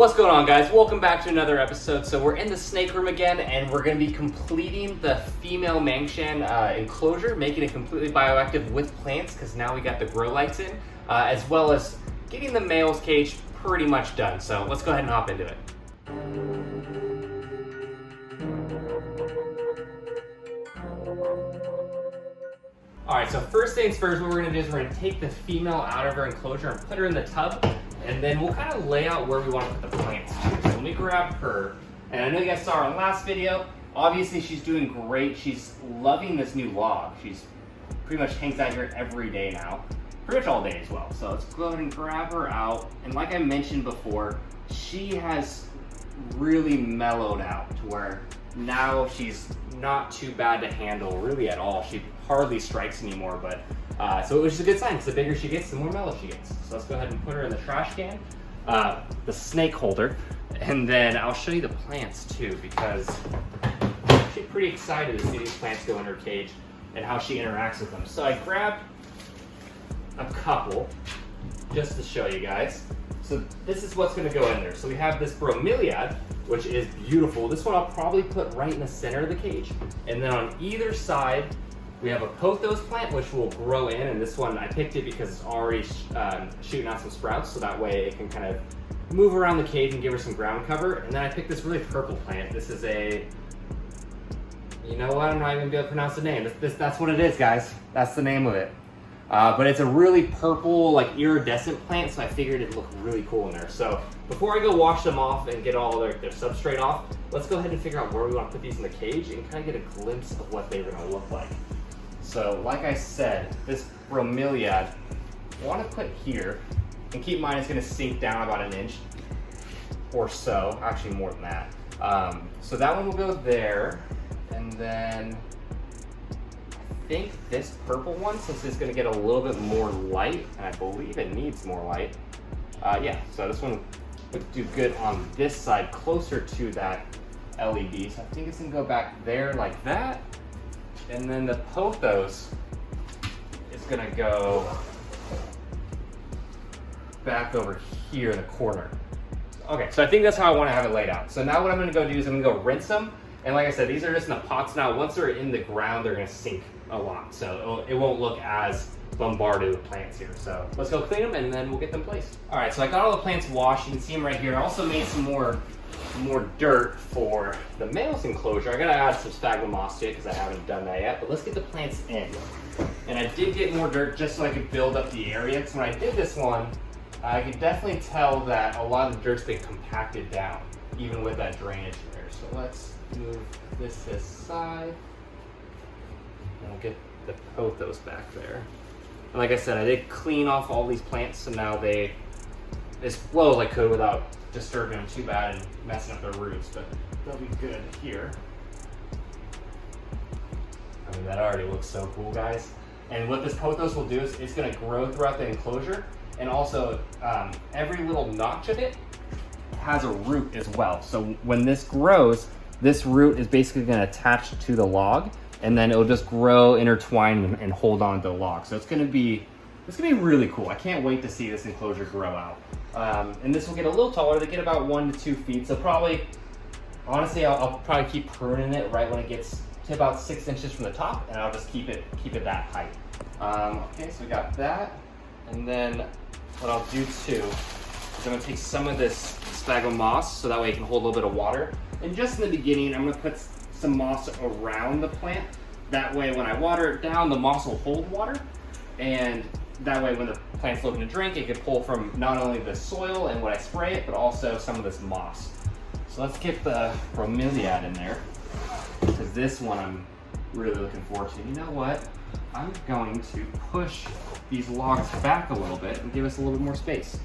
What's going on, guys? Welcome back to another episode. So we're in the snake room again, and we're going to be completing the female Mangshan enclosure, making it completely bioactive with plants, because now we got the grow lights in, as well as getting the male's cage pretty much done. So let's go ahead and hop into it. Alright, so first things first, what we're going to do is we're going to take the female out of her enclosure and put her in the tub, and then we'll kind of lay out where we want to put the plants too. So let me grab her, and I know you guys saw her in the last video. Obviously she's doing great. She's loving this new log. She's pretty much hangs out here every day now, pretty much all day as well. So let's go ahead and grab her out, and like I mentioned before, she has really mellowed out to where now she's not too bad to handle really at all. She hardly strikes anymore, but so it was just a good sign, because the bigger she gets, the more mellow she gets. So let's go ahead and put her in the trash can, the snake holder, and then I'll show you the plants too, because she's pretty excited to see these plants go in her cage and how she interacts with them. So I grabbed a couple just to show you guys. So this is what's going to go in there. So we have this bromeliad, which is beautiful. This one I'll probably put right in the center of the cage, and then on either side we have a pothos plant, which will grow in, and this one I picked it because it's already shooting out some sprouts, so that way it can kind of move around the cage and give her some ground cover. And then I picked this really purple plant. This is a, you know what, I'm not even gonna be able to pronounce the name. That's what it is, guys. That's the name of it. But it's a really purple, like iridescent plant, so I figured it'd look really cool in there. So before I go wash them off and get all their substrate off, let's go ahead and figure out where we want to put these in the cage and kind of get a glimpse of what they're gonna look like. So like I said, this bromeliad, I want to put here, and keep in mind it's going to sink down about an inch or so, actually more than that. So that one will go there, and then I think this purple one, since it's going to get a little bit more light, and I believe it needs more light, yeah, so this one would do good on this side, closer to that LED, so I think it's going to go back there like that. And then the pothos is gonna go back over here in the corner. Okay, so I think that's how I wanna have it laid out. So now what I'm gonna go do is I'm gonna go rinse them. And like I said, these are just in the pots now. Once they're in the ground, they're gonna sink a lot. So it won't look as bombarded with plants here. So let's go clean them and then we'll get them placed. All right, so I got all the plants washed. You can see them right here. I also made some more dirt for the male's enclosure. I gotta add some sphagnum moss to it because I haven't done that yet, but let's get the plants in. And I did get more dirt just so I could build up the area, because when I did this one, I could definitely tell that a lot of the dirt's been compacted down, even with that drainage there. So let's move this side, and we'll get the pothos back there. And like I said, I did clean off all these plants, so now they as well as I could without disturbing them too bad and messing up their roots, but they'll be good here. I mean, that already looks so cool, guys. And what this pothos will do is it's going to grow throughout the enclosure, and also every little notch of it has a root as well. So when this grows, this root is basically going to attach to the log, and then it'll just grow, intertwine, and hold on to the log. So it's going to be really cool. I can't wait to see this enclosure grow out. And this will get a little taller. They get about 1 to 2 feet. So probably, honestly, I'll probably keep pruning it right when it gets to about 6 inches from the top, and I'll just keep it that height. Okay, so we got that. And then what I'll do too is I'm gonna take some of this sphagnum moss, so that way it can hold a little bit of water. And just in the beginning, I'm gonna put some moss around the plant. That way when I water it down, the moss will hold water, and that way when the plant's looking to drink, it can pull from not only the soil and when I spray it, but also some of this moss. So let's get the bromeliad in there, because this one I'm really looking forward to. You know what? I'm going to push these logs back a little bit and give us a little bit more space.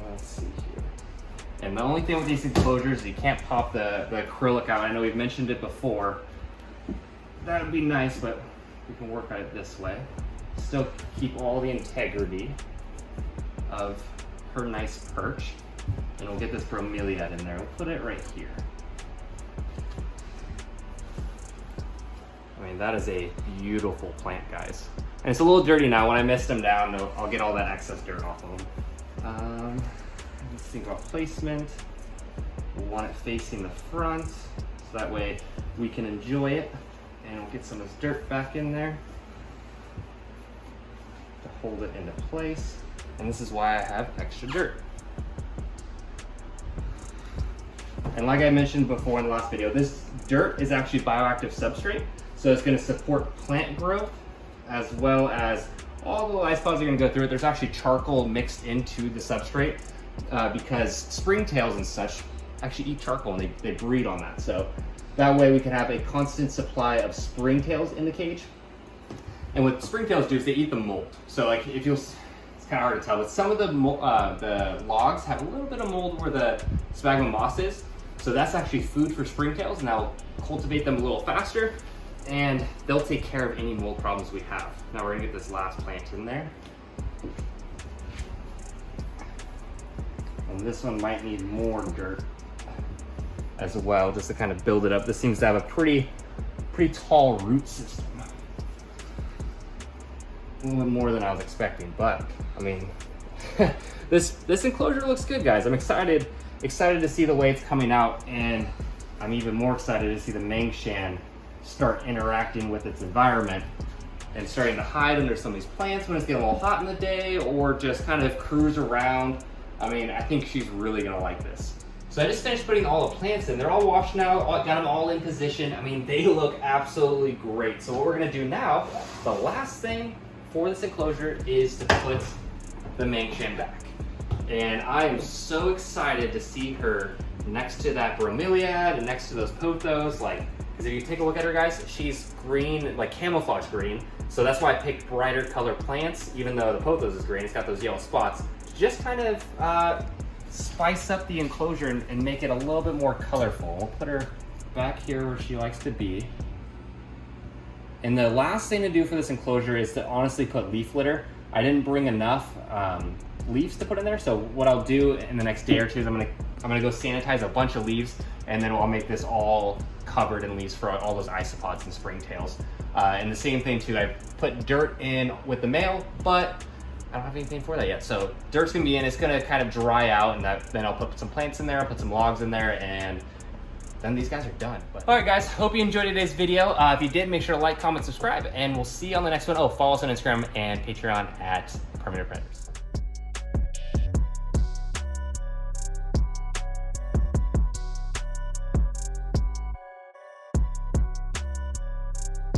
Let's see here. And the only thing with these enclosures, you can't pop the acrylic out. I know we've mentioned it before. That would be nice, but we can work on it this way. Still keep all the integrity of her nice perch. And we'll get this bromeliad in there. We'll put it right here. I mean, that is a beautiful plant, guys. And it's a little dirty now. When I mist them down, I'll get all that excess dirt off of them. Let's think about placement. We'll want it facing the front, so that way we can enjoy it. And we'll get some of this dirt back in there to hold it into place. And this is why I have extra dirt. And like I mentioned before in the last video, this dirt is actually bioactive substrate. So it's gonna support plant growth as well as all the isopods are gonna go through it. There's actually charcoal mixed into the substrate because springtails and such actually eat charcoal and they breed on that. So that way we can have a constant supply of springtails in the cage. And what springtails do is they eat the mold. So like if you'll, it's kind of hard to tell, but some of the logs have a little bit of mold where the sphagnum moss is. So that's actually food for springtails, and that'll cultivate them a little faster, and they'll take care of any mold problems we have. Now we're gonna get this last plant in there. And this one might need more dirt as well, just to kind of build it up. This seems to have a pretty tall root system. A little bit more than I was expecting, but I mean, this enclosure looks good, guys. I'm excited to see the way it's coming out, and I'm even more excited to see the Mangshan start interacting with its environment and starting to hide under some of these plants when it's getting a little hot in the day, or just kind of cruise around. I mean, I think she's really gonna like this. So I just finished putting all the plants in. They're all washed now, got them all in position. I mean, they look absolutely great. So what we're gonna do now, the last thing for this enclosure is to put the Mangshan back. And I am so excited to see her next to that bromeliad and next to those pothos. Like, because if you take a look at her, guys, she's green, like camouflage green. So that's why I picked brighter color plants, even though the pothos is green. It's got those yellow spots. Just kind of spice up the enclosure and make it a little bit more colorful. We'll put her back here where she likes to be. And the last thing to do for this enclosure is to honestly put leaf litter. I didn't bring enough leaves to put in there, so what I'll do in the next day or two is I'm gonna go sanitize a bunch of leaves, and then I'll make this all covered in leaves for all those isopods and springtails. And the same thing too, I put dirt in with the male, but I don't have anything for that yet. So dirt's gonna be in, it's gonna kind of dry out, and then I'll put some plants in there, I'll put some logs in there, and then these guys are done. All right, guys, hope you enjoyed today's video. If you did, make sure to like, comment, subscribe, and we'll see you on the next one. Oh, follow us on Instagram and Patreon at Permanent Predators.